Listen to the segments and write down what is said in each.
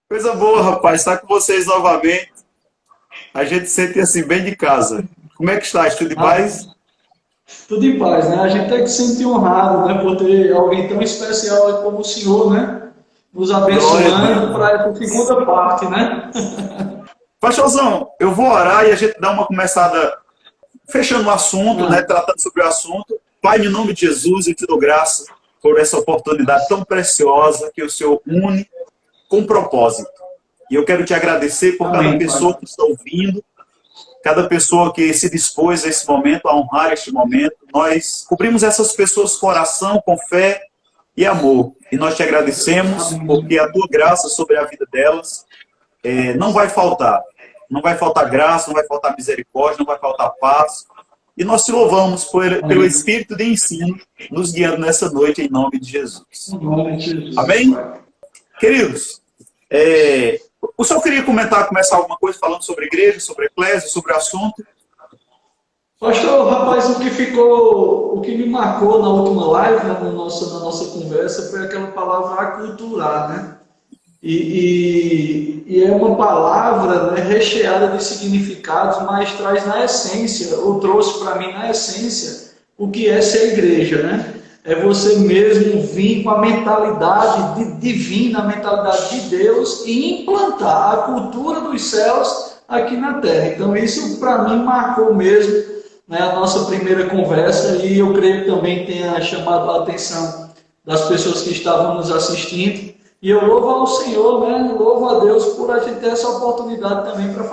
Coisa boa, rapaz, estar com vocês novamente. A gente se sente assim bem de casa. Como é que está? Tudo de Ah, paz? tudo em paz, né? A gente tem que se sentir honrado, né? Por ter alguém tão especial como o senhor, né? Nos Glória a abençoando Deus. para essa segunda parte, né? Pastorzão, eu vou orar e a gente dá uma começada fechando o assunto, né? Ah, Tratando sobre o assunto. Pai, em nome de Jesus, eu te dou graça por essa oportunidade tão preciosa que o Senhor une com propósito. E eu quero te agradecer por cada amém, pessoa Pai. que está ouvindo, cada pessoa que se dispôs a esse momento, a honrar este momento. Nós cobrimos essas pessoas com oração, com fé e amor. E nós te agradecemos Amém. porque a tua graça sobre a vida delas não vai faltar. Não vai faltar graça, não vai faltar misericórdia, não vai faltar paz. E nós te louvamos pelo Amém. espírito de ensino nos guiando nessa noite em nome de Jesus. Em nome de Jesus, Amém? Pai. Queridos, o senhor queria começar alguma coisa falando sobre igreja, sobre eclésia, sobre assunto? Pastor, rapaz, o que me marcou na última live, né, na nossa conversa, foi aquela palavra aculturar, né? E é uma palavra, né, recheada de significados, mas traz na essência, ou trouxe para mim na essência, o que é ser igreja, né? É você mesmo vir com a mentalidade divina, a mentalidade de Deus e implantar a cultura dos céus aqui na terra. Então isso para mim marcou mesmo, né, a nossa primeira conversa e eu creio que também tenha chamado a atenção das pessoas que estavam nos assistindo. E eu louvo ao Senhor, né? Louvo a Deus por a gente ter essa oportunidade também para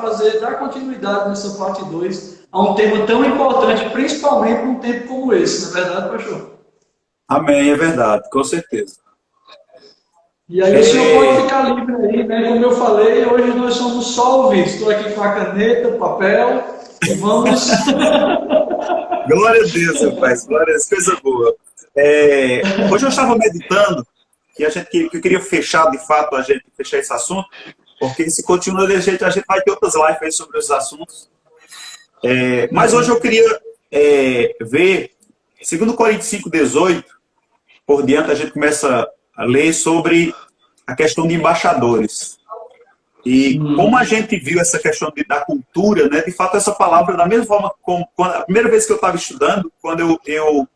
dar continuidade nessa parte 2 a um tema tão importante, principalmente num tempo como esse, não é verdade, pastor? Amém, é verdade, com certeza. E aí o senhor pode É, ficar livre aí, né? Como eu falei, hoje nós somos só ouvidos. Estou aqui com a caneta, papel e vamos. glória a Deus, rapaz, glória a Deus, coisa boa. Hoje eu estava meditando que eu queria fechar, de fato, a gente fechar esse assunto, porque se continua desse jeito, a gente vai ter outras lives aí sobre os assuntos. Mas hoje eu queria ver, segundo Coríntios 5:18, por diante, a gente começa a ler sobre a questão de embaixadores. E como a gente viu essa questão da cultura, né, de fato, essa palavra, da mesma forma como a primeira vez que eu estava estudando, quando eu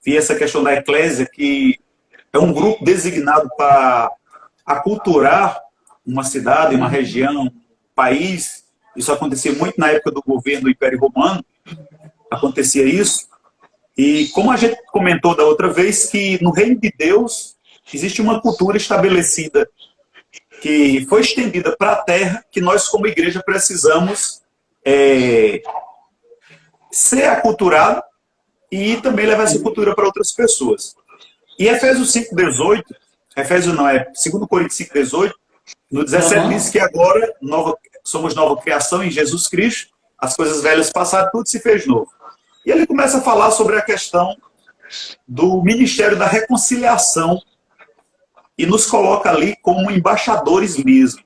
vi essa questão da eclésia, que é um grupo designado para aculturar uma cidade, uma região, um país. Isso acontecia muito na época do governo do Império Romano, acontecia isso. E como a gente comentou da outra vez, que no reino de Deus existe uma cultura estabelecida que foi estendida para a terra, que nós como igreja precisamos ser aculturado e também levar essa cultura para outras pessoas. E Efésios 5:18, Efésios não, é 2 Coríntios 5:18, no 17 diz Aham. que agora somos nova criação em Jesus Cristo, as coisas velhas passaram, tudo se fez novo. E ele começa a falar sobre a questão do ministério da reconciliação e nos coloca ali como embaixadores mesmo.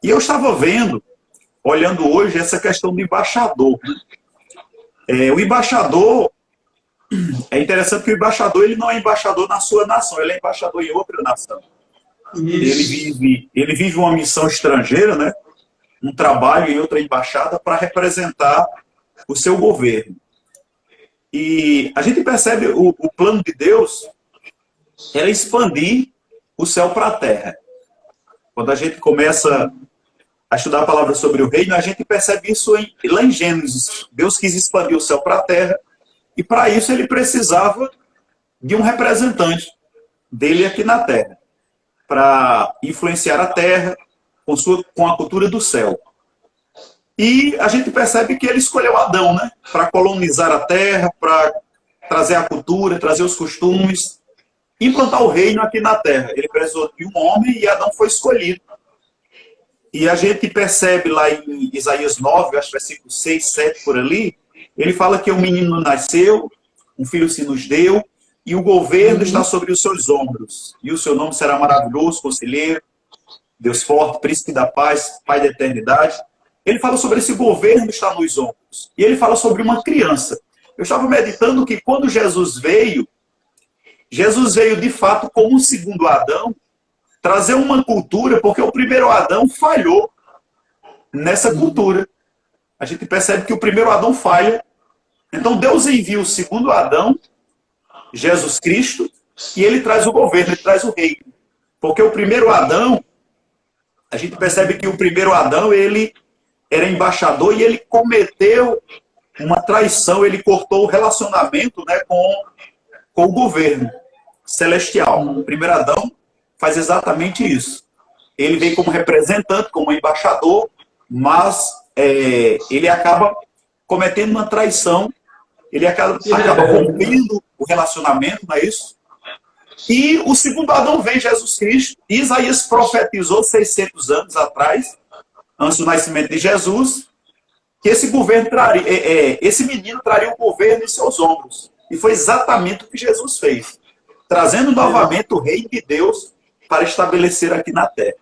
E eu estava vendo, olhando hoje, essa questão do embaixador. O embaixador, é interessante que o embaixador ele não é embaixador na sua nação, ele é embaixador em outra nação. Isso. Ele vive uma missão estrangeira, né? Um trabalho em outra embaixada para representar o seu governo. E a gente percebe o plano de Deus era expandir o céu para a terra. Quando a gente começa a estudar a palavra sobre o reino, a gente percebe isso lá em Gênesis. Deus quis expandir o céu para a terra, e para isso ele precisava de um representante dele aqui na terra, para influenciar a terra com a cultura do céu. E a gente percebe que ele escolheu Adão, né? Para colonizar a terra, para trazer a cultura, trazer os costumes, implantar o reino aqui na terra. Ele precisou de um homem e Adão foi escolhido. E a gente percebe lá em Isaías 9, acho que versículo 6, 7 por ali, ele fala que um menino nasceu, um filho se nos deu, e o governo está Uhum. sobre os seus ombros. E o seu nome será maravilhoso, conselheiro, Deus forte, príncipe da paz, pai da eternidade. Ele fala sobre esse governo estar nos ombros. E ele fala sobre uma criança. Eu estava meditando que quando Jesus veio de fato como um segundo Adão, trazer uma cultura, porque o primeiro Adão falhou nessa cultura. A gente percebe que o primeiro Adão falha. Então Deus envia o segundo Adão, Jesus Cristo, e ele traz o governo, ele traz o reino. Porque o primeiro Adão, a gente percebe que o primeiro Adão, ele era embaixador e ele cometeu uma traição, ele cortou o relacionamento, né, com o governo celestial. O primeiro Adão faz exatamente isso. Ele vem como representante, como embaixador, mas ele acaba cometendo uma traição, ele acaba rompendo o relacionamento, não é isso? E o segundo Adão vem, Jesus Cristo. Isaías profetizou 600 anos atrás, antes do nascimento de Jesus, que esse governo traria, esse menino traria o governo em seus ombros. E foi exatamente o que Jesus fez, trazendo novamente o reino de Deus para estabelecer aqui na terra.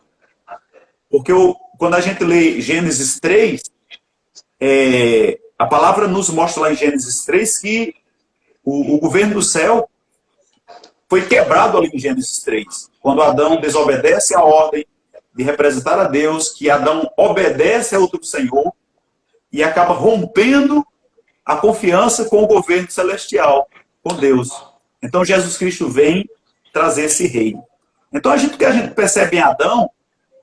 Porque quando a gente lê Gênesis 3, a palavra nos mostra lá em Gênesis 3 que o governo do céu foi quebrado ali em Gênesis 3. Quando Adão desobedece à ordem de representar a Deus, que Adão obedece a outro Senhor e acaba rompendo a confiança com o governo celestial, com Deus. Então Jesus Cristo vem trazer esse reino. Então o que a gente percebe em Adão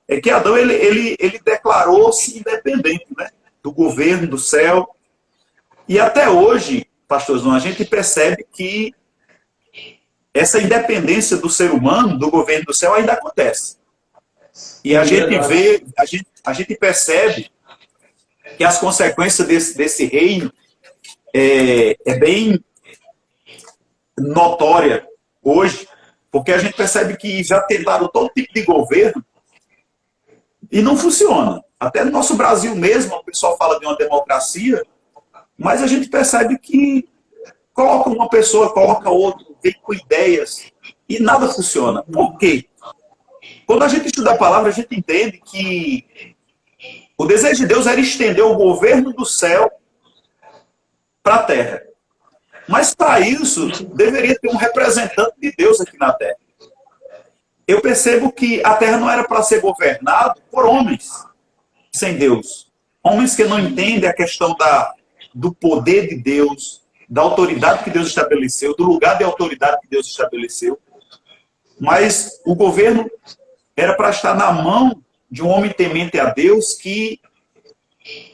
é que Adão ele declarou-se independente, né, do governo do céu. E até hoje, pastorzão, a gente percebe que essa independência do ser humano, do governo do céu, ainda acontece. E a gente vê, a gente percebe que as consequências desse reino é bem notória hoje, porque a gente percebe que já tentaram todo tipo de governo e não funciona. Até no nosso Brasil mesmo, o pessoal fala de uma democracia, mas a gente percebe que coloca uma pessoa, coloca outra, vem com ideias e nada funciona. Por quê? Quando a gente estuda a palavra, a gente entende que o desejo de Deus era estender o governo do céu para a terra. Mas para isso, deveria ter um representante de Deus aqui na terra. Eu percebo que a terra não era para ser governada por homens sem Deus. Homens que não entendem a questão do poder de Deus, da autoridade que Deus estabeleceu, do lugar de autoridade que Deus estabeleceu. Mas o governo era para estar na mão de um homem temente a Deus que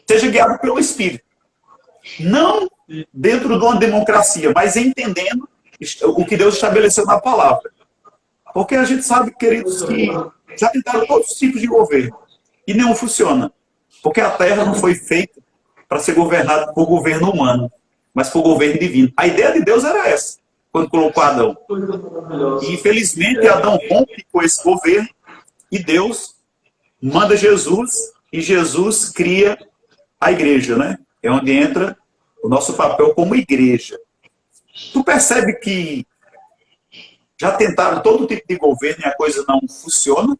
seja guiado pelo Espírito. Não dentro de uma democracia, mas entendendo o que Deus estabeleceu na palavra. Porque a gente sabe, queridos, que já tentaram todos os tipos de governo e nenhum funciona. Porque a terra não foi feita para ser governada por governo humano, mas por governo divino. A ideia de Deus era essa, quando colocou Adão. E infelizmente Adão rompe com esse governo e Deus manda Jesus e Jesus cria a igreja, né? É onde entra o nosso papel como igreja. Tu percebe que já tentaram todo tipo de governo e a coisa não funciona?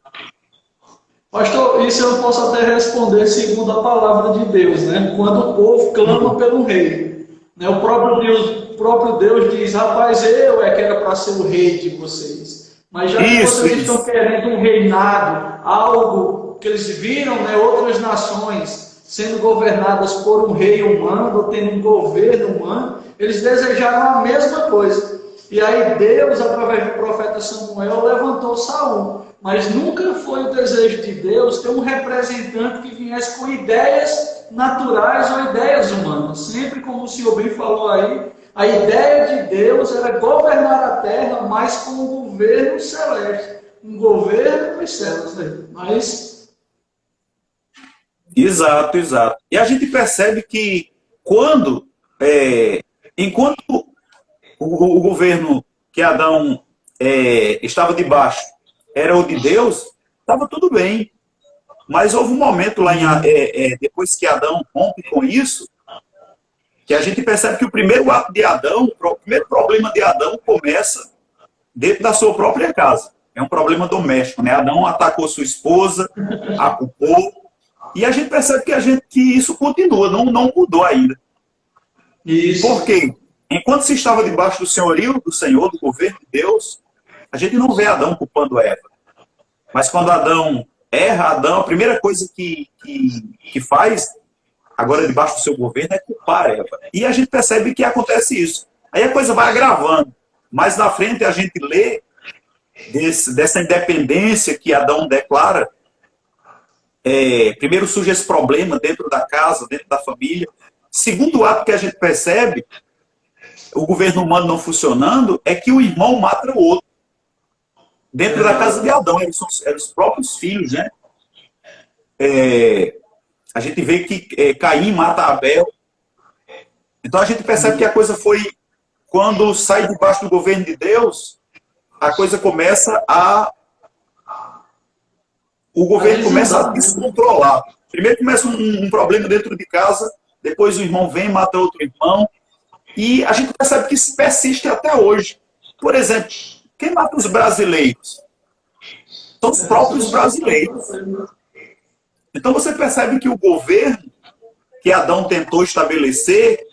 Pastor, isso eu posso até responder segundo a palavra de Deus, né? Quando o povo clama pelo rei, né? O próprio Deus diz, rapaz, eu que era para ser o rei de vocês. Mas já que vocês estão querendo um reinado, algo que eles viram, né, outras nações sendo governadas por um rei humano, ou tendo um governo humano, eles desejaram a mesma coisa. E aí Deus, através do profeta Samuel, levantou Saul. Mas nunca foi o desejo de Deus ter um representante que viesse com ideias naturais ou ideias humanas. Sempre, como o senhor bem falou aí, a ideia de Deus era governar a terra, mas com um governo celeste. Um governo dos céus. Né? Mas... Exato, exato. E a gente percebe que enquanto o governo que Adão estava debaixo era o de Deus, estava tudo bem. Mas houve um momento lá, depois que Adão rompe com isso, que a gente percebe que o primeiro ato de Adão, o primeiro problema de Adão começa dentro da sua própria casa. É um problema doméstico, né? Adão atacou sua esposa, a culpou, e a gente percebe que isso continua, não mudou ainda. Isso. Por quê? Enquanto se estava debaixo do senhorio do Senhor, do governo de Deus, a gente não vê Adão culpando Eva. Mas quando Adão erra, Adão, a primeira coisa que faz, agora debaixo do seu governo, é culpar Eva. E a gente percebe que acontece isso. Aí a coisa vai agravando. Mais na frente a gente lê dessa independência que Adão declara. Primeiro surge esse problema dentro da casa, dentro da família. Segundo ato que a gente percebe, o governo humano não funcionando, é que o irmão mata o outro. Dentro da casa de Adão, eram os próprios filhos, né? A gente vê que Caim mata Abel. Então a gente percebe que a coisa foi, quando sai debaixo do governo de Deus, a coisa começa o governo começa a descontrolar. Primeiro começa um problema dentro de casa, depois o irmão vem e mata outro irmão, e a gente percebe que isso persiste até hoje. Por exemplo, quem mata os brasileiros? São os próprios brasileiros. Então você percebe que o governo que Adão tentou estabelecer,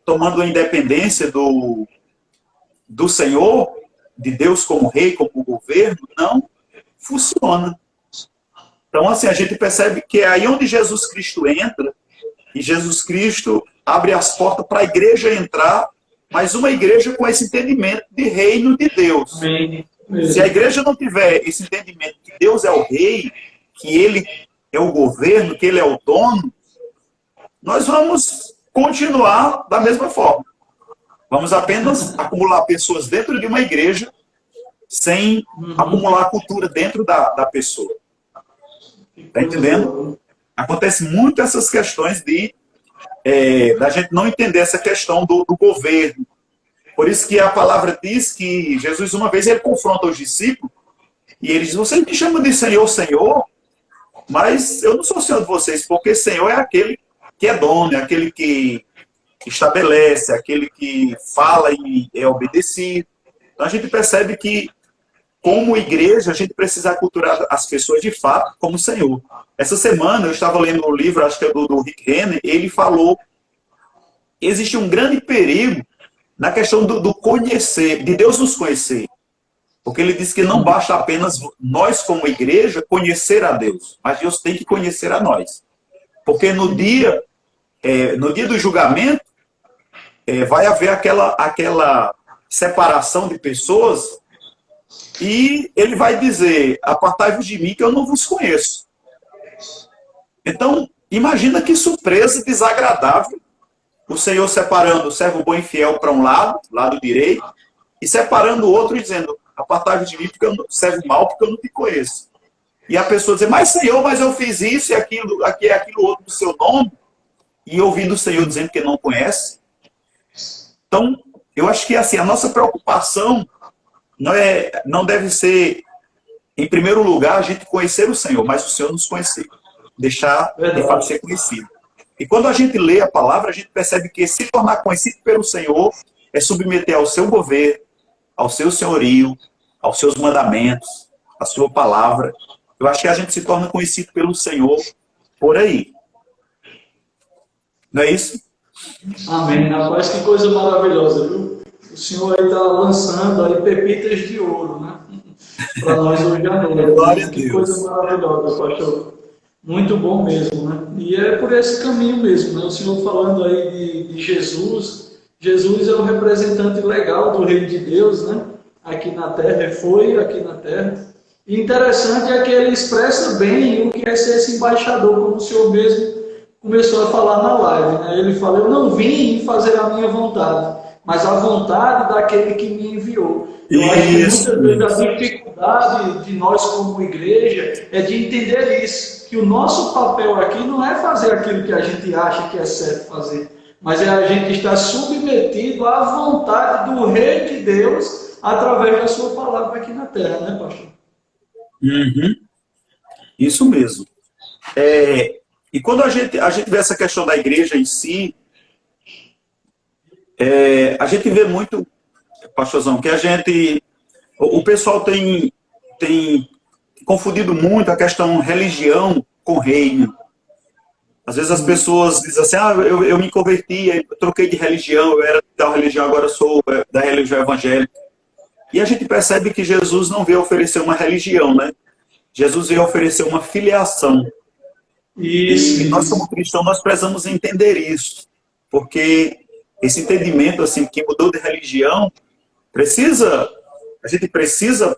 tomando a independência do Senhor, de Deus como rei, como governo, não funciona. Então, assim, a gente percebe que é aí onde Jesus Cristo entra, e Jesus Cristo abre as portas para a igreja entrar, mas uma igreja com esse entendimento de reino de Deus. Amém. Se a igreja não tiver esse entendimento que Deus é o rei, que ele é o governo, que ele é o dono, nós vamos continuar da mesma forma. Vamos apenas acumular pessoas dentro de uma igreja, sem acumular cultura dentro da pessoa. Está entendendo? Acontece muito essas questões da gente não entender essa questão do governo. Por isso que a palavra diz que Jesus, uma vez, ele confronta os discípulos e ele diz: vocês me chamam de Senhor, Senhor, mas eu não sou Senhor de vocês, porque Senhor é aquele que é dono, é aquele que estabelece, é aquele que fala e é obedecido. Então a gente percebe que, como igreja, a gente precisa aculturar as pessoas de fato como Senhor. Essa semana eu estava lendo um livro, acho que é do Rick Renner, ele falou que existe um grande perigo na questão do conhecer, de Deus nos conhecer. Porque ele diz que não basta apenas nós, como igreja, conhecer a Deus, mas Deus tem que conhecer a nós. Porque no dia do julgamento, vai haver aquela separação de pessoas. E ele vai dizer: apartai-vos de mim, que eu não vos conheço. Então, imagina que surpresa desagradável o Senhor separando o servo bom e fiel para um lado direito, e separando o outro e dizendo: apartai-vos de mim, porque eu não servo mal, porque eu não te conheço. E a pessoa dizer: mas Senhor, mas eu fiz isso e aquilo, aquilo outro do seu nome, e ouvindo o Senhor dizendo que não conhece. Então, eu acho que assim, a nossa preocupação não deve ser, em primeiro lugar, a gente conhecer o Senhor, mas o Senhor nos conhecer. Deixar, de fato, ser conhecido. E quando a gente lê a palavra, a gente percebe que se tornar conhecido pelo Senhor é submeter ao seu governo, ao seu senhorio, aos seus mandamentos, à sua palavra. Eu acho que a gente se torna conhecido pelo Senhor por aí. Não é isso? Amém. Rapaz, que coisa maravilhosa, viu? O Senhor aí está lançando aí pepitas de ouro, né? Para nós hoje à noite. Glória a Que Deus. coisa maravilhosa, pastor. Muito bom mesmo, né? E é por esse caminho mesmo, né? O Senhor falando aí de Jesus. Jesus é o representante legal do reino de Deus, né? Aqui na terra, foi aqui na terra. E interessante é que ele expressa bem o que é ser esse embaixador, como o Senhor mesmo começou a falar na live, né? Ele fala: eu não vim fazer a minha vontade, mas a vontade daquele que me enviou. Eu acho que muitas vezes a dificuldade de nós como igreja é de entender isso, que o nosso papel aqui não é fazer aquilo que a gente acha que é certo fazer, mas é a gente estar submetido à vontade do Rei de Deus através da sua palavra aqui na terra, né, pastor? Uhum. Isso mesmo. E quando a gente vê essa questão da igreja em si, a gente vê muito, pastorzão, que o pessoal tem confundido muito a questão religião com reino. Às vezes as pessoas dizem assim: eu me converti, eu troquei de religião, eu era de tal religião, agora sou da religião evangélica. E a gente percebe que Jesus não veio oferecer uma religião, né? Jesus veio oferecer uma filiação. Isso, E nós, isso. como cristãos, nós precisamos entender isso. Porque esse entendimento assim, que mudou de religião, a gente precisa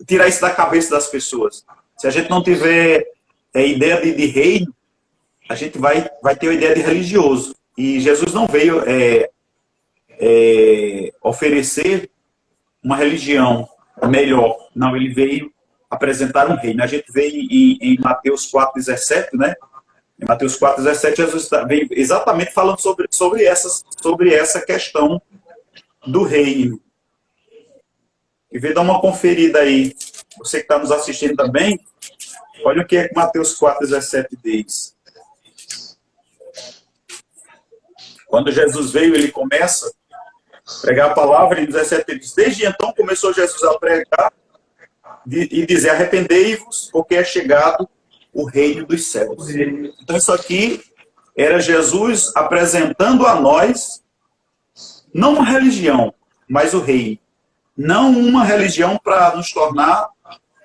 tirar isso da cabeça das pessoas. Se a gente não tiver ideia de reino, a gente vai ter a ideia de religioso. E Jesus não veio oferecer uma religião melhor. Não, ele veio apresentar um reino. A gente vê em Mateus 4,17, né? Em Mateus 4,17, Jesus veio exatamente falando sobre essa questão do reino. E vem dar uma conferida aí. Você que está nos assistindo também, olha o que é que Mateus 4,17 diz. Quando Jesus veio, ele começa a pregar a palavra, em 17 ele diz, desde então começou Jesus a pregar e dizer, arrependei-vos, porque é chegado o reino dos céus. Então isso aqui era Jesus apresentando a nós, não uma religião, mas o reino. Não uma religião para nos tornar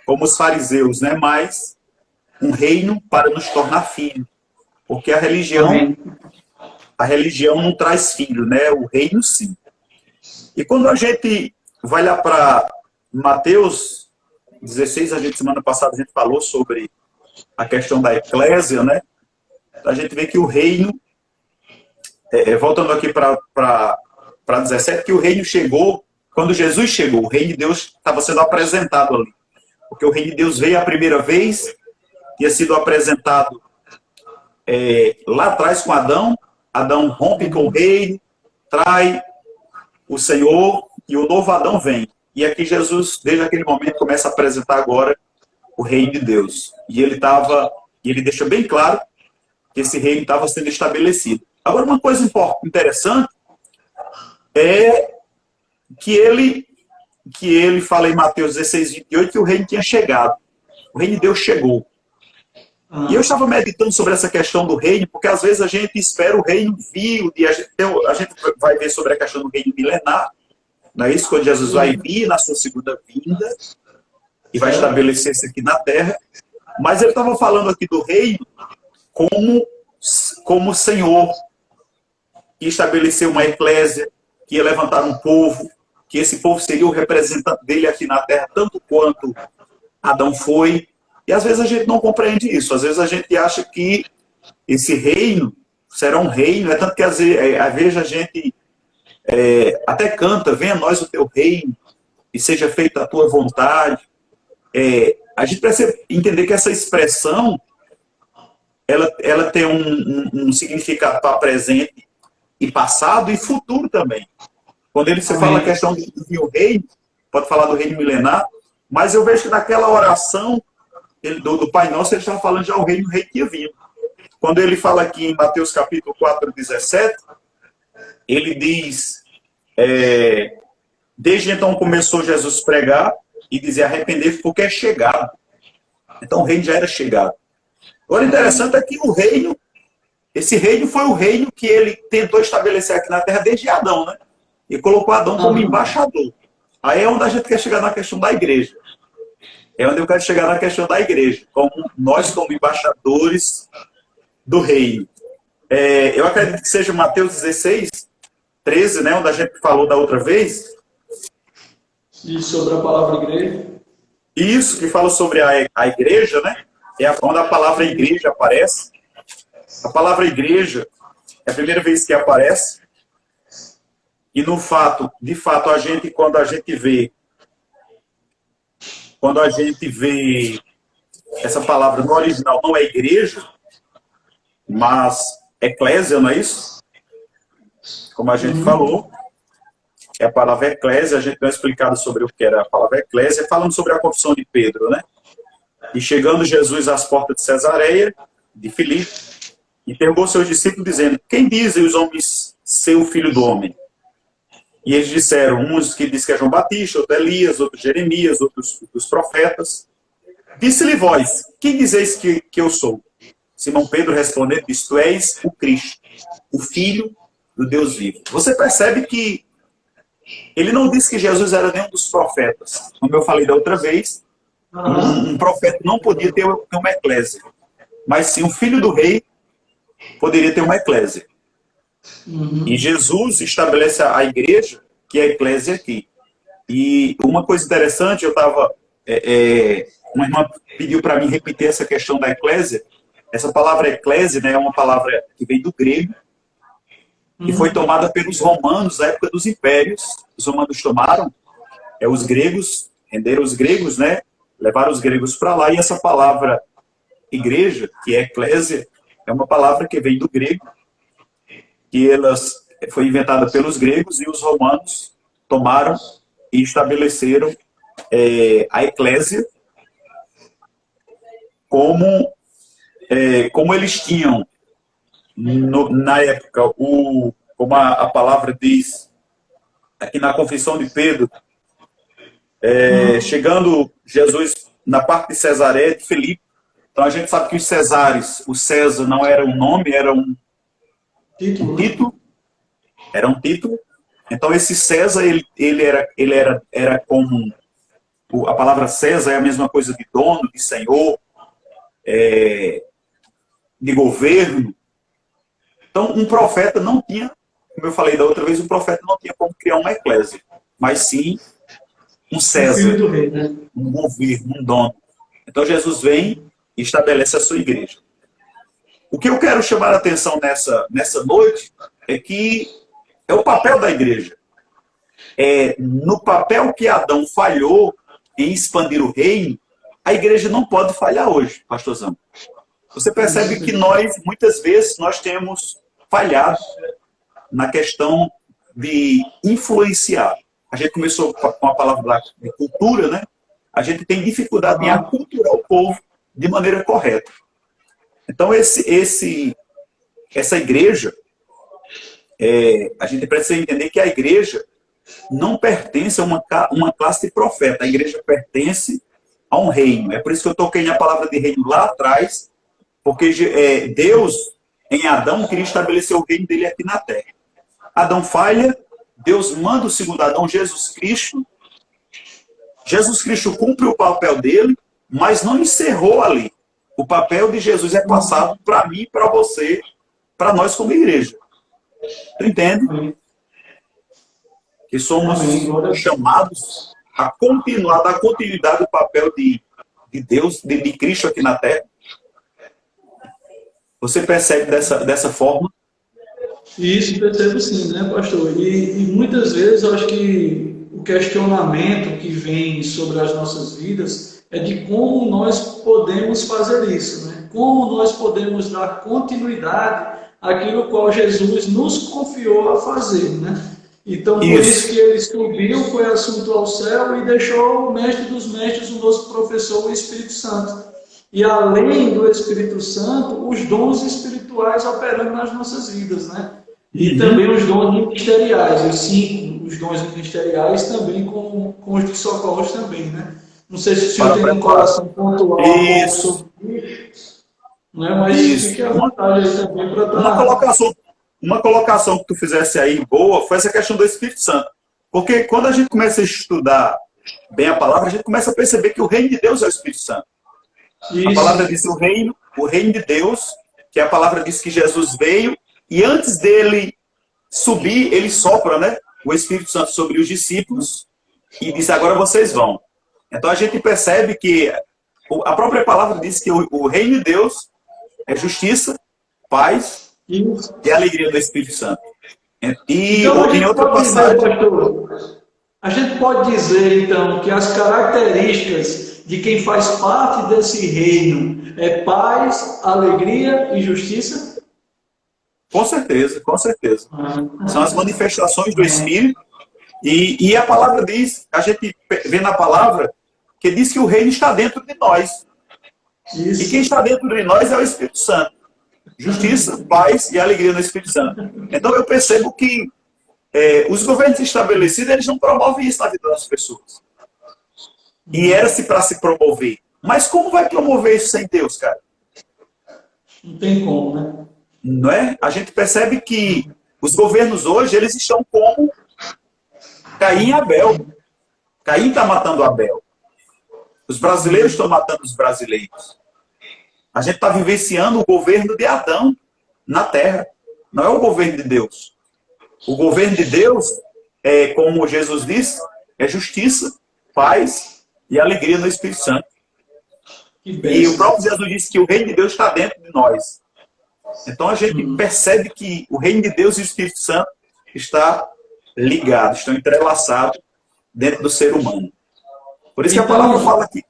como os fariseus, né? Mas um reino para nos tornar filhos. Porque a religião não traz filho, né? O reino sim. E quando a gente vai lá para Mateus 16, semana passada a gente falou sobre a questão da eclésia, né? A gente vê que o reino, voltando aqui para 17, que o reino chegou, quando Jesus chegou, o reino de Deus estava sendo apresentado ali. Porque o reino de Deus veio a primeira vez, tinha sido apresentado lá atrás com Adão. Adão rompe com o reino, trai o Senhor e o novo Adão vem. E aqui Jesus, desde aquele momento, começa a apresentar agora o reino de Deus. E ele deixa bem claro que esse reino estava sendo estabelecido. Agora, uma coisa interessante é que ele fala em Mateus 16, 28, que o reino tinha chegado. O reino de Deus chegou. E eu estava meditando sobre essa questão do reino, porque às vezes a gente espera o reino vir, e a gente vai ver sobre a questão do reino milenar, não é isso? Quando Jesus vai vir na sua segunda vinda, e vai estabelecer-se aqui na terra. Mas ele estava falando aqui do reino como Senhor, que estabeleceu uma eclésia, que ia levantar um povo, que esse povo seria o representante dele aqui na terra, tanto quanto Adão foi. E às vezes a gente não compreende isso. Às vezes a gente acha que esse reino será um reino. É tanto que às vezes a gente até canta, venha a nós o teu reino e seja feita a tua vontade. A gente precisa entender que essa expressão ela tem um significado para presente e passado e futuro também. Quando ele se fala a questão de vir o reino, pode falar do reino milenar, mas eu vejo que naquela oração do Pai Nosso, ele estava falando já o reino que ia vir. Quando ele fala aqui em Mateus capítulo 4, 17, ele diz, desde então começou Jesus a pregar e dizer, arrepender-vos porque é chegado. Então o reino já era chegado. Agora, interessante é que esse reino foi o reino que ele tentou estabelecer aqui na terra desde Adão, né? E colocou Adão como embaixador. Aí é onde a gente quer chegar na questão da igreja. É onde eu quero chegar na questão da igreja. Nós, como embaixadores do reino. Eu acredito que seja Mateus 16, 13, né? Onde a gente falou da outra vez. E sobre a palavra igreja? Isso, que fala sobre a igreja, né? Onde a palavra igreja aparece. A palavra igreja é a primeira vez que aparece. E de fato, quando a gente vê essa palavra no original, não é igreja, mas eclésia, não é isso? Como a gente falou, é a palavra eclésia, a gente não é explicado sobre o que era a palavra eclésia, falando sobre a confissão de Pedro, né? E chegando Jesus às portas de Cesareia, de Filipe, interrogou seus discípulos dizendo, quem dizem os homens ser o filho do homem? E eles disseram, uns que dizem que é João Batista, outros Elias, outros Jeremias, outros dos profetas. Disse-lhe vós, quem dizeis que eu sou? Simão Pedro respondeu, disse, tu és o Cristo, o Filho do Deus vivo. Você percebe que ele não disse que Jesus era nenhum dos profetas. Como eu falei da outra vez, Aham. Um profeta não podia ter uma eclésia, mas sim um filho do rei poderia ter uma eclésia. E Uhum. Jesus estabelece a igreja, que é a eclésia aqui. E uma coisa interessante, eu estava. Uma irmã pediu para mim repetir essa questão da eclésia. Essa palavra eclésia, né, é uma palavra que vem do grego, que foi Uhum. tomada pelos romanos na época dos impérios. Os romanos tomaram, os gregos, renderam os gregos, né? Levaram os gregos para lá, e essa palavra igreja, que é eclésia, é uma palavra que vem do grego, que elas foi inventada pelos gregos e os romanos tomaram e estabeleceram a eclésia como, como eles tinham na época, como a palavra diz aqui na Confissão de Pedro, Uhum. chegando Jesus na parte de Cesareia de Filipe. Então a gente sabe que os Cesares, o César não era um nome, era um Título, né? título, era um título. Então esse César, era como a palavra César é a mesma coisa de dono, de senhor, de governo. Então um profeta não tinha, como eu falei da outra vez, um profeta não tinha como criar uma eclésia, mas sim um Um filho César, do rei, né? um governo, um dono. Então Jesus vem e estabelece a sua igreja. O que eu quero chamar a atenção nessa noite é que é o papel da igreja. No papel que Adão falhou em expandir o reino, a igreja não pode falhar hoje, pastorzão. Você percebe Isso. que nós, muitas vezes, nós temos falhado na questão de influenciar. A gente começou com a palavra de cultura, né? A gente tem dificuldade em Aham. aculturar o povo de maneira correta. Então, essa igreja, a gente precisa entender que a igreja não pertence a uma classe de profeta. A igreja pertence a um reino. É por isso que eu toquei na palavra de reino lá atrás, porque Deus, em Adão, queria estabelecer o reino dele aqui na terra. Adão falha, Deus manda o segundo Adão, Jesus Cristo. Jesus Cristo cumpre o papel dele, mas não encerrou ali. O papel de Jesus é passado para mim, para você, para nós como igreja. Tu entende? Amém. Que Amém. somos Glória a Deus. chamados a continuar, dar continuidade ao papel de Deus, de Cristo aqui na Terra. Você percebe dessa forma? Isso percebo sim, né, pastor? E muitas vezes eu acho que o questionamento que vem sobre as nossas vidas é de como nós podemos fazer isso, né? Como nós podemos dar continuidade àquilo qual Jesus nos confiou a fazer, né? Então, por isso Isso. que ele subiu, foi assunto ao céu e deixou o mestre dos mestres, o nosso professor, o Espírito Santo. E além do Espírito Santo, os dons espirituais operando nas nossas vidas, né? E Uhum. também os dons ministeriais, os cinco, os dons ministeriais também com os de socorros também, né? Não sei se o senhor Para tem no preparar. coração pontuar um pouco Isso. sobre isso, né? Mas Isso. fique à vontade aí também para Uma estar. colocação, uma colocação que tu fizesse aí boa foi essa questão do Espírito Santo. Porque quando a gente começa a estudar bem a palavra, a gente começa a perceber que o reino de Deus é o Espírito Santo. A palavra Isso. diz o reino de Deus, que a palavra diz que Jesus veio, e antes dele subir, ele sopra, né? O Espírito Santo sobre os discípulos e diz: agora vocês vão. Então a gente percebe que a própria palavra diz que o reino de Deus é justiça, paz Isso. e alegria do Espírito Santo. E Então a em gente outra pode dizer, passagem, pastor, a gente pode dizer então que as características de quem faz parte desse reino é paz, alegria e justiça? com certeza, com certeza. São as Ah, manifestações do Espírito. E a palavra diz, a gente vê na palavra, que diz que o reino está dentro de nós. E quem isso. está dentro de nós é o Espírito Santo. Justiça, paz e alegria no Espírito Santo. Então eu percebo que os governos estabelecidos, eles não promovem isso na vida das pessoas. E era-se para se promover. Mas como vai promover isso sem Deus, cara? Não tem como, né? Não é? A gente percebe que os governos hoje, eles estão como Caim e Abel. Caim está matando Abel. Os brasileiros estão matando os brasileiros. A gente está vivenciando o governo de Adão na Terra. Não é o governo de Deus. O governo de Deus, como Jesus disse, é justiça, paz e alegria no Espírito Santo. E o próprio Jesus disse que o reino de Deus está dentro de nós. Então a gente percebe que o reino de Deus e o Espírito Santo está ligado, estão entrelaçados dentro do ser humano. Por isso que a palavra fala aqui.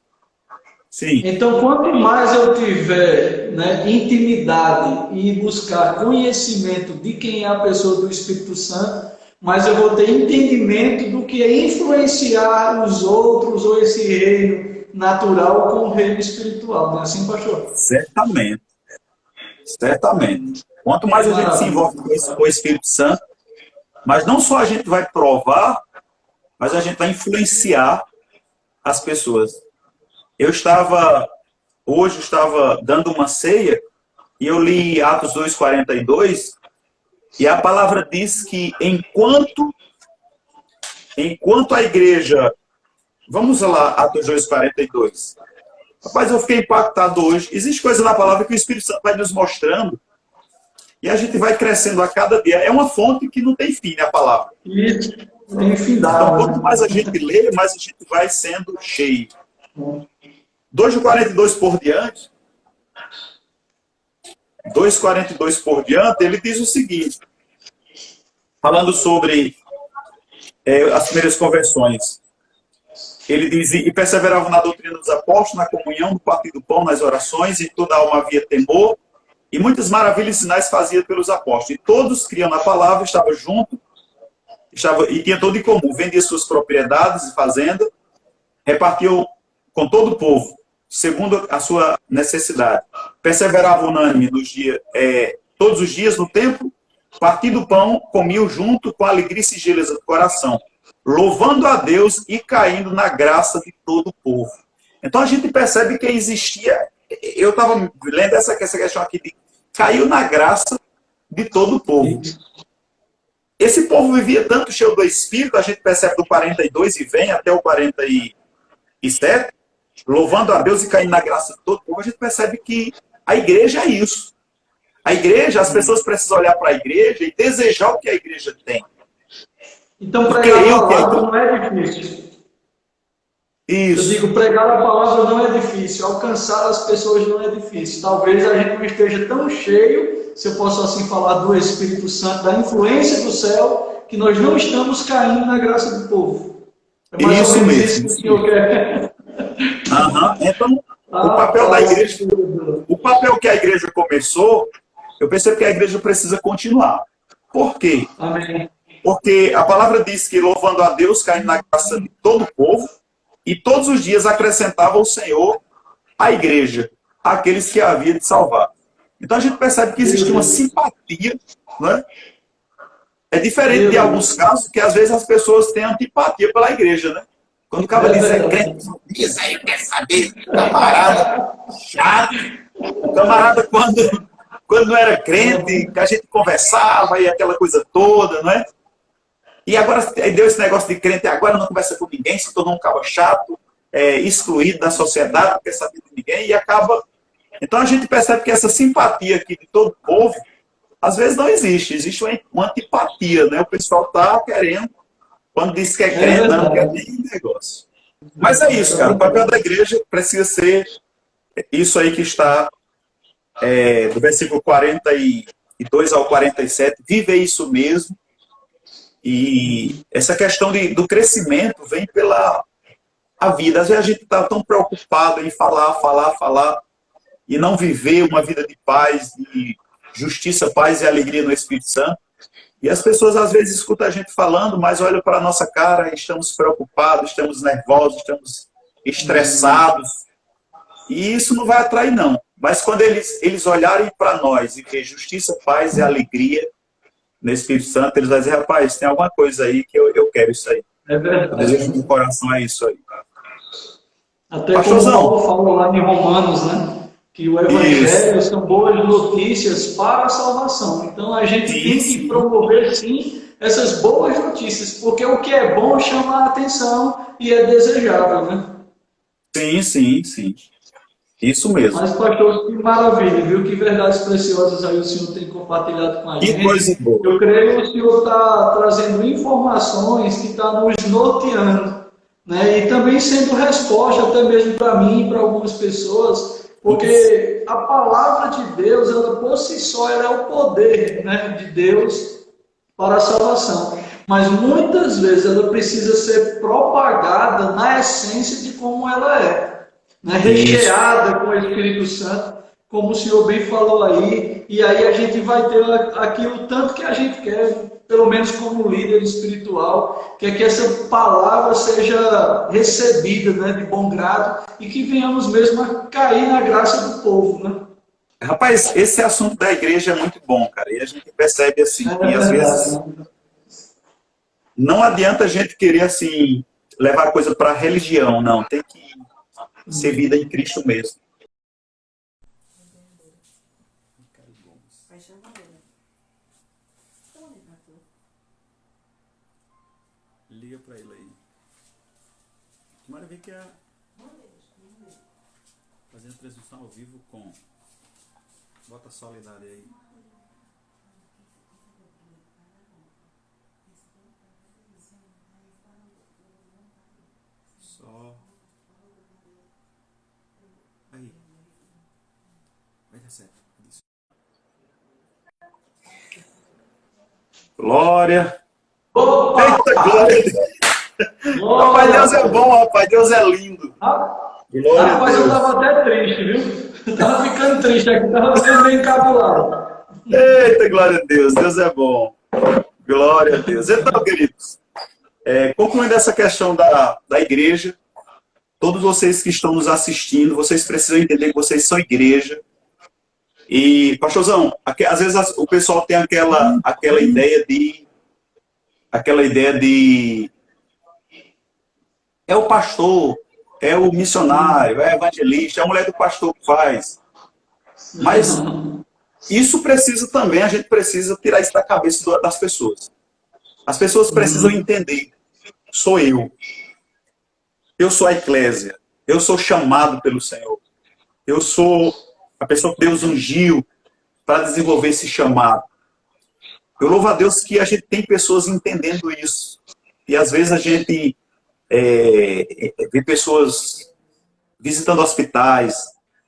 Sim. Então, quanto mais eu tiver, né, intimidade e buscar conhecimento de quem é a pessoa do Espírito Santo, mais eu vou ter entendimento do que é influenciar os outros ou esse reino natural com o reino espiritual. Não é assim, pastor? Certamente. Certamente. Quanto mais a gente se envolve com o Espírito Santo, mas não só a gente vai provar, mas a gente vai influenciar as pessoas. Hoje eu estava dando uma ceia e eu li Atos 2:42 e a palavra diz que enquanto a igreja... Vamos lá, Atos 2:42. Rapaz, eu fiquei impactado hoje. Existe coisa na palavra que o Espírito Santo vai nos mostrando e a gente vai crescendo a cada dia. É uma fonte que não tem fim, né, a palavra. Isso, é infindável. Então, quanto mais a gente lê, mais a gente vai sendo cheio. 2:42 por diante, 2:42 por diante, ele diz o seguinte, falando sobre as primeiras conversões. Ele diz, e perseveravam na doutrina dos apóstolos, na comunhão, no partir do pão, nas orações, e toda a alma havia temor, e muitas maravilhas e sinais fazia pelos apóstolos. E todos criam na palavra, estavam juntos, e tinha todo em comum, vendia suas propriedades e fazenda, repartiam com todo o povo, segundo a sua necessidade. Perseverava unânime todos os dias no templo, partindo o pão, comiam junto com alegria e singeleza do coração, louvando a Deus e caindo na graça de todo o povo. Então a gente percebe que existia, eu estava lendo essa questão aqui, de caiu na graça de todo o povo. Esse povo vivia tanto cheio do Espírito, a gente percebe do 42 e vem até o 47, louvando a Deus e caindo na graça de todo o povo, a gente percebe que a igreja é isso. A igreja, as pessoas precisam olhar para a igreja e desejar o que a igreja tem. Então, pregar a palavra não é difícil. Isso. Eu digo, pregar a palavra não é difícil, alcançar as pessoas não é difícil. Talvez a gente não esteja tão cheio, se eu posso assim falar, do Espírito Santo, da influência do céu, que nós não estamos caindo na graça do povo. É mais isso ou menos mesmo. Isso que o senhor quer. Então, o papel da igreja, o papel que a igreja começou, eu percebo que a igreja precisa continuar. Por quê? Amém. Porque a palavra diz que louvando a Deus, caindo na graça de todo o povo, e todos os dias acrescentava o Senhor à igreja, aqueles que havia de salvar. Então a gente percebe que existe uma simpatia, né? É diferente de alguns casos que às vezes as pessoas têm antipatia pela igreja, né? Quando o cara diz crente, diz aí, quer saber, camarada chato. O camarada, quando não era crente, que a gente conversava e aquela coisa toda, não é? E agora deu esse negócio de crente, agora não conversa com ninguém, se tornou um cara chato, excluído da sociedade, não quer saber de ninguém, e acaba... Então a gente percebe que essa simpatia aqui de todo o povo, às vezes não existe, existe uma antipatia, né? O pessoal está querendo, quando diz que é crente, não quer nem negócio. Mas é isso, cara, o papel da igreja precisa ser isso aí que está do versículo 42 ao 47, viver isso mesmo. E essa questão do crescimento vem pela vida. Às vezes a gente está tão preocupado em falar, e não viver uma vida de paz, de justiça, paz e alegria no Espírito Santo. E as pessoas às vezes escutam a gente falando, mas olham para a nossa cara e estamos preocupados, estamos nervosos, estamos estressados. E isso não vai atrair, não. Mas quando eles olharem para nós e ver justiça, paz e alegria no Espírito Santo, eles vão dizer, rapaz, tem alguma coisa aí que eu quero isso aí. É verdade. O desejo do coração é isso aí. Até como Paulo falou lá em Romanos, né? Que o Evangelho são boas notícias para a salvação. Então a gente tem que promover, sim, essas boas notícias, porque o que é bom chama a atenção e é desejável, né? Sim, sim, sim. Isso mesmo. Mas, pastor, que maravilha, viu? Que verdades preciosas aí o senhor tem compartilhado com a Que coisa gente. boa. Eu creio que o senhor está trazendo informações que estão nos norteando, né? E também sendo resposta até mesmo para mim e para algumas pessoas, Isso. porque a palavra de Deus, ela por si só, ela é o poder, né, de Deus para a salvação. Mas muitas vezes ela precisa ser propagada na essência de como ela é, né? Isso. Recheada com o Espírito Santo, como o senhor bem falou aí, e aí a gente vai ter aquilo tanto que a gente quer, pelo menos como líder espiritual, que é que essa palavra seja recebida, né, de bom grado e que venhamos mesmo a cair na graça do povo, né? Rapaz, esse assunto da igreja é muito bom, cara. E a gente percebe assim É que às verdade, vezes né? não adianta a gente querer assim levar a coisa para religião, não. Tem que ser vida em Cristo mesmo. Liga para ele aí. Maravilha que é fazendo transmissão ao vivo com. Bota a solidariedade aí. Só. Aí. Vai dar certo. Isso. Glória. Eita, Opa! glória a Deus. Rapaz, Glória! Deus é bom, rapaz. Deus é lindo. Glória a Rapaz, eu Deus. tava até triste, viu? Eu tava ficando triste aqui, tava ficando bem encabulado. Eita, glória a Deus. Deus é bom. Glória a Deus. Então, queridos, concluindo essa questão da igreja, todos vocês que estão nos assistindo, vocês precisam entender que vocês são igreja. E, pastorzão, às vezes o pessoal tem aquela ideia de é o pastor, é o missionário, é o evangelista, é a mulher do pastor que faz. Mas isso precisa também, a gente precisa tirar isso da cabeça das pessoas. As pessoas precisam entender, sou eu sou a eclésia, eu sou chamado pelo Senhor, eu sou a pessoa que Deus ungiu para desenvolver esse chamado. Eu louvo a Deus que a gente tem pessoas entendendo isso. E às vezes a gente vê pessoas visitando hospitais,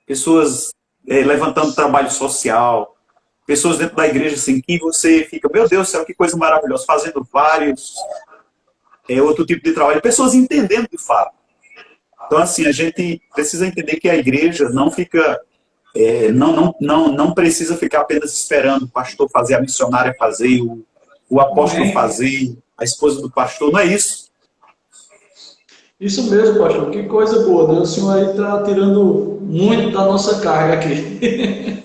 pessoas levantando trabalho social, pessoas dentro da igreja assim, que você fica, meu Deus do céu, que coisa maravilhosa, fazendo vários outro tipo de trabalho, pessoas entendendo de fato. Então, assim, a gente precisa entender que a igreja não fica, não precisa ficar apenas esperando o pastor fazer, a missionária fazer, o apóstolo Amém. fazer, a esposa do pastor, não é isso. Isso mesmo, pastor. Que coisa boa, né? O senhor aí está tirando muito da nossa carga aqui.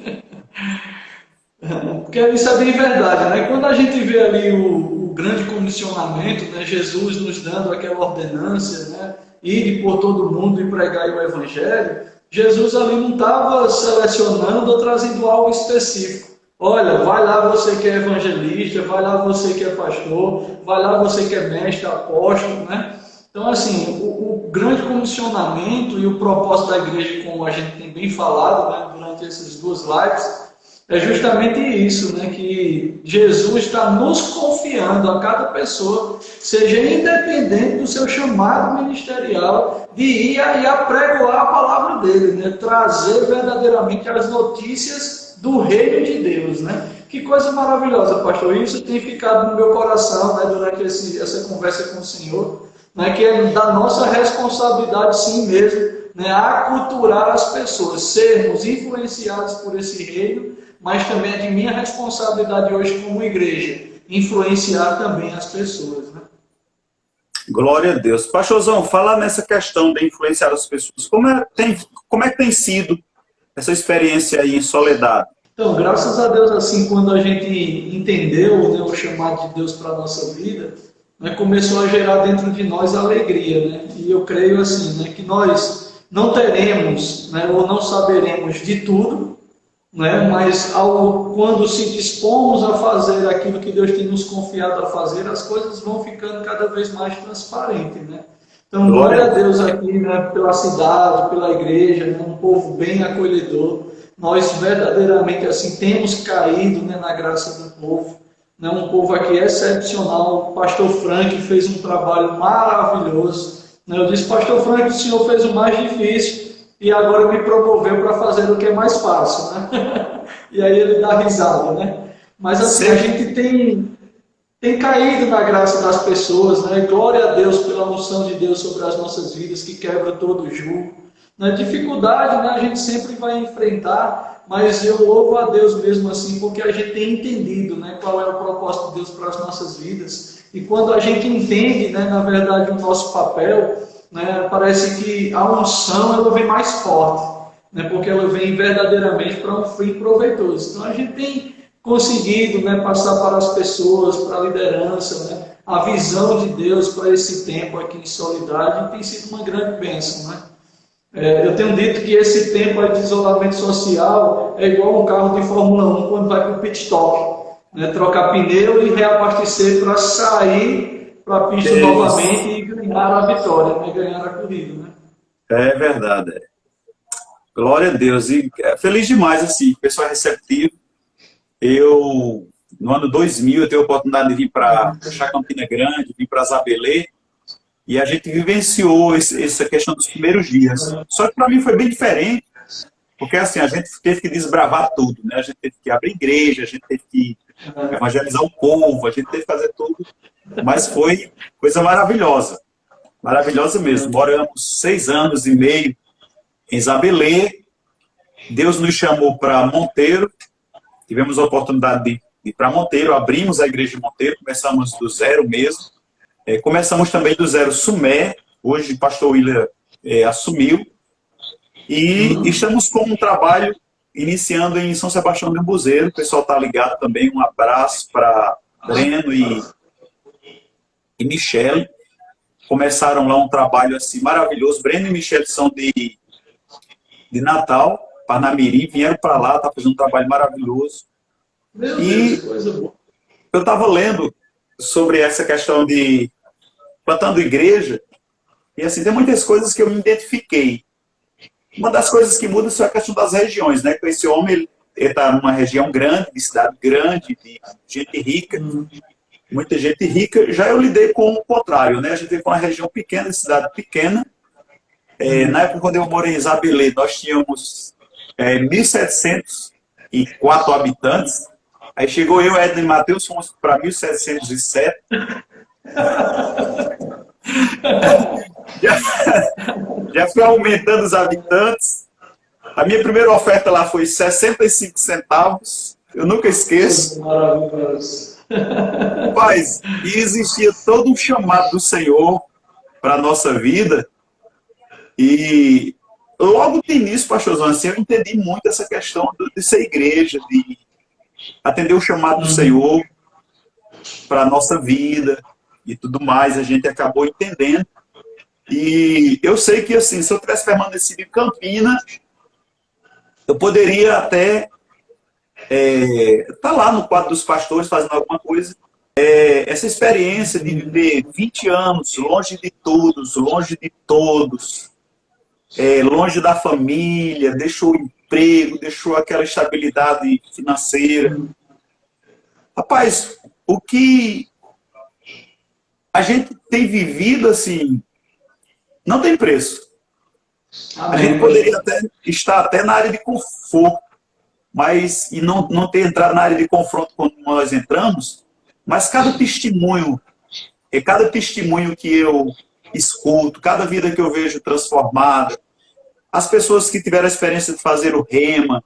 Porque isso é bem verdade, né? Quando a gente vê ali o grande comissionamento, né? Jesus nos dando aquela ordenância, né? Ir por todo mundo e pregar o evangelho, Jesus ali não estava selecionando ou trazendo algo específico. Olha, vai lá você que é evangelista, vai lá você que é pastor, vai lá você que é mestre, apóstolo, né? Então, assim, o grande comissionamento e o propósito da igreja, como a gente tem bem falado, né, durante essas duas lives, é justamente isso, né? Que Jesus está nos confiando a cada pessoa, seja independente do seu chamado ministerial, de ir e apregoar a palavra dele, né? Trazer verdadeiramente as notícias do reino de Deus, né? Que coisa maravilhosa, pastor. Isso tem ficado no meu coração, né? Durante essa conversa com o Senhor, né? Que é da nossa responsabilidade, sim mesmo, né? Aculturar as pessoas, sermos influenciados por esse reino, mas também é de minha responsabilidade hoje como igreja, influenciar também as pessoas, né? Glória a Deus. Pastorzão, fala nessa questão de influenciar as pessoas. Como é que tem sido essa experiência aí em Soledade? Então, graças a Deus, assim, quando a gente entendeu, né, o chamado de Deus para a nossa vida, né, começou a gerar dentro de nós alegria, né? E eu creio assim, né, que nós não teremos, né, ou não saberemos de tudo, né? Mas quando se dispomos a fazer aquilo que Deus tem nos confiado a fazer, as coisas vão ficando cada vez mais transparentes, né? Então, glória a Deus aqui, né, pela cidade, pela igreja, né, um povo bem acolhedor. Nós verdadeiramente assim temos caído, né, na graça do povo. Né, um povo aqui excepcional. O pastor Frank fez um trabalho maravilhoso. Né, eu disse, pastor Frank, o senhor fez o mais difícil e agora me promoveu para fazer o que é mais fácil. Né? E aí ele dá risada, né? Mas assim, a gente tem caído na graça das pessoas, né? Glória a Deus pela unção de Deus sobre as nossas vidas, que quebra todo o jugo. Na dificuldade, né, a gente sempre vai enfrentar, mas eu louvo a Deus mesmo assim, porque a gente tem entendido, né, qual é o propósito de Deus para as nossas vidas. E quando a gente entende, né, na verdade, o nosso papel, né, parece que a unção ela vem mais forte, né, porque ela vem verdadeiramente para um fim proveitoso. Então a gente tem conseguido, né, passar para as pessoas, para a liderança, né, a visão de Deus para esse tempo aqui em Soledade tem sido uma grande bênção, né? Eu tenho dito que esse tempo de isolamento social é igual um carro de Fórmula 1 quando vai para o pit stop, né? Trocar pneu e reabastecer para sair para a pista novamente e ganhar a vitória, né? Ganhar a corrida. Né? É verdade. Glória a Deus. E feliz demais, assim, o pessoal é receptivo. No ano 2000, eu tive a oportunidade de vir para Campina Grande, vir para Zabelê, e a gente vivenciou essa questão dos primeiros dias. Só que para mim foi bem diferente, porque assim, a gente teve que desbravar tudo, né? A gente teve que abrir igreja, a gente teve que evangelizar o povo, a gente teve que fazer tudo, mas foi coisa maravilhosa, maravilhosa mesmo. Moramos 6 anos e meio em Zabelê, Deus nos chamou para Monteiro, tivemos a oportunidade de ir para Monteiro, abrimos a igreja de Monteiro, começamos do zero mesmo. Começamos também do zero Sumé, hoje o pastor William assumiu, e estamos com um trabalho iniciando em São Sebastião do Embuzeiro, o pessoal está ligado também, um abraço para Breno e Michele, começaram lá um trabalho assim maravilhoso, Breno e Michele são de Natal, Parnamirim, vieram para lá, está fazendo um trabalho maravilhoso. Meu Deus, coisa boa. Eu estava lendo sobre essa questão de plantando igreja, e assim, tem muitas coisas que eu me identifiquei. Uma das coisas que muda é a questão das regiões, né? Esse homem está numa região grande, de cidade grande, de gente rica, muita gente rica. Já eu lidei com o contrário, né? A gente tem uma região pequena, de cidade pequena. Na época, quando eu morei em Zabelê, nós tínhamos 1.704 habitantes. Aí chegou eu, Edna e Matheus, fomos para 1.707. Já foi aumentando os habitantes. A minha primeira oferta lá foi 65 centavos. Eu nunca esqueço. Maravilhoso. Mas existia todo um chamado do Senhor para a nossa vida. E logo de início, pastorzão, assim, eu entendi muito essa questão de ser igreja, de atender o chamado do Senhor para a nossa vida e tudo mais. A gente acabou entendendo. E eu sei que, assim, se eu tivesse permanecido em Campina, eu poderia até estar lá no quadro dos pastores fazendo alguma coisa. Essa experiência de viver 20 anos longe de todos, longe da família, deixou o emprego, deixou aquela estabilidade financeira. Rapaz, o que a gente tem vivido, assim, não tem preço. A gente poderia estar até na área de conforto, mas e não ter entrado na área de confronto quando nós entramos, mas cada testemunho que eu escuto, cada vida que eu vejo transformada, as pessoas que tiveram a experiência de fazer o rema,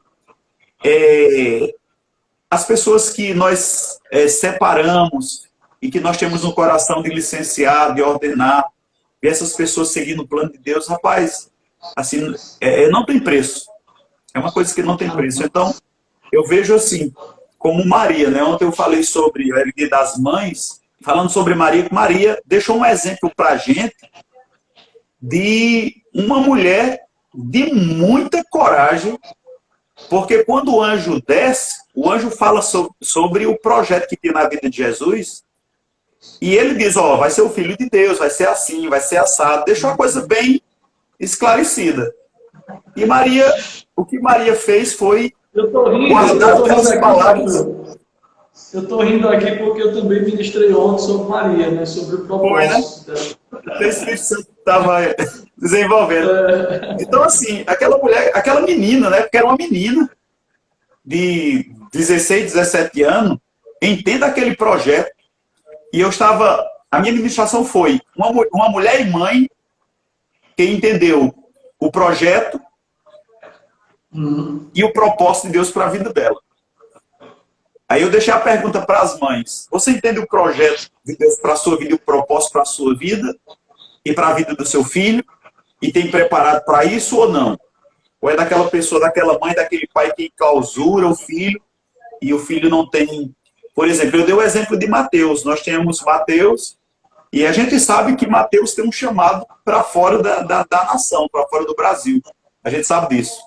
as pessoas que nós separamos e que nós temos no coração de licenciar, de ordenar, ver essas pessoas seguindo o plano de Deus, rapaz, assim, não tem preço. É uma coisa que não tem preço. Então, eu vejo assim, como Maria, né? Ontem eu falei sobre a alegria das mães, falando sobre Maria, que Maria deixou um exemplo para a gente de uma mulher de muita coragem, porque quando o anjo desce, o anjo fala sobre o projeto que tinha na vida de Jesus, E ele diz, ó, vai ser o filho de Deus, vai ser assim, vai ser assado. Deixou a coisa bem esclarecida. E Maria, o que Maria fez foi guardar eu tô rindo aquelas aqui, palavras. pastor. Eu estou rindo aqui porque eu também ministrei ontem sobre Maria, né? Sobre o Foi, né? propósito dela. O Espírito Santo estava desenvolvendo. Então, assim, aquela mulher, aquela menina, né? Porque era uma menina de 16, 17 anos, entenda aquele projeto. E eu estava. A minha ministração foi uma mulher e mãe que entendeu o projeto e o propósito de Deus para a vida dela. Aí eu deixei a pergunta para as mães. Você entende o projeto de Deus para a sua vida e o propósito para a sua vida e para a vida do seu filho? E tem preparado para isso ou não? Ou é daquela pessoa, daquela mãe, daquele pai que clausura o filho e o filho não tem... Por exemplo, eu dei o exemplo de Mateus. Nós temos Mateus e a gente sabe que Mateus tem um chamado para fora da nação, para fora do Brasil. A gente sabe disso.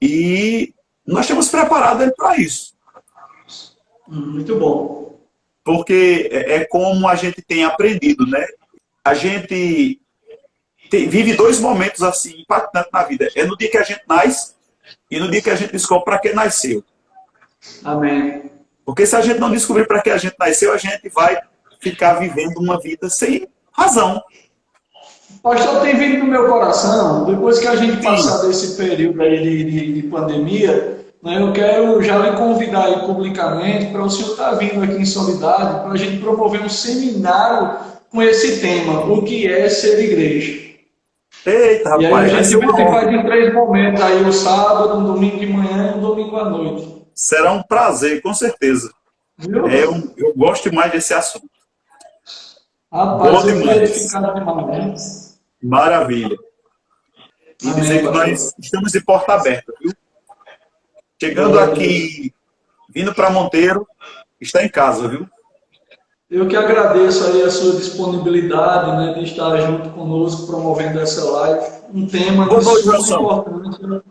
E nós temos preparado ele para isso. Muito bom. Porque é como a gente tem aprendido, né? A gente vive dois momentos assim impactantes na vida. É no dia que a gente nasce e no dia que a gente descobre para que nasceu. Amém. Porque se a gente não descobrir para que a gente nasceu, a gente vai ficar vivendo uma vida sem razão. Pastor, tem vindo no meu coração, depois que a gente passar desse período aí de pandemia, né, eu quero já lhe convidar aí publicamente para o senhor estar vindo aqui em Solidade para a gente promover um seminário com esse tema, o que é ser igreja. Eita, E aí rapaz, a gente faz em 3 momentos, aí o sábado, um domingo de manhã e um domingo à noite. será um prazer, com certeza. Viu? Eu gosto mais desse assunto. Rapaz, Bom eu fui demais. edificado demais. Maravilha. E Amém, dizer que pastor. nós estamos de porta aberta, viu? Chegando aqui, vindo para Monteiro, está em casa, viu? Eu que agradeço aí a sua disponibilidade, né, de estar junto conosco promovendo essa live, um tema Boa de noite, suma Wilson. importância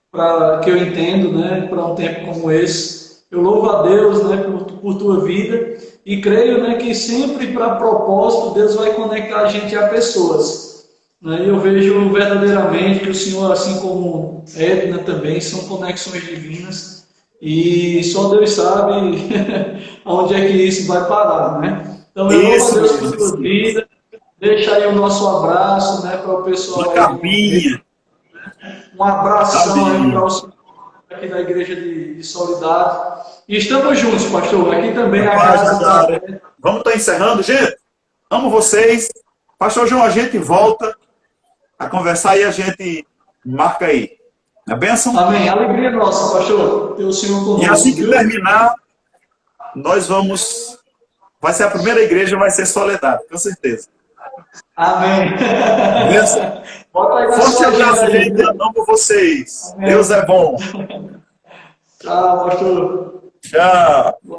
para que eu entendo, né, para um tempo como esse. Eu louvo a Deus, né, por tua vida e creio, né, que sempre para propósito Deus vai conectar a gente a pessoas. Né? E eu vejo verdadeiramente que o Senhor, assim como Edna também, são conexões divinas e só Deus sabe aonde é que isso vai parar, né? Então eu louvo a Isso Deus por mesmo. tua vida. Deixa aí o nosso abraço, né, para o pessoal Uma aí. capinha. Um abração aí Amém. para o senhor aqui da Igreja de Solidade. E estamos juntos, pastor. Aqui também a Rapaz, casa está aberta. vamos estar encerrando, gente. Amo vocês. Pastor João, a gente volta a conversar e a gente marca aí. A bênção? Amém. Alegria nossa, pastor. Ter o Senhor conosco. E assim que Viu? terminar, nós vamos... Vai ser a primeira igreja, vai ser Soledade, com certeza. Amém. Bênção. Bota aí na Forte sua agenda abraço, aí, gente. viu? Amo vocês. Amém. Deus é bom. Tchau, pastor. Tchau.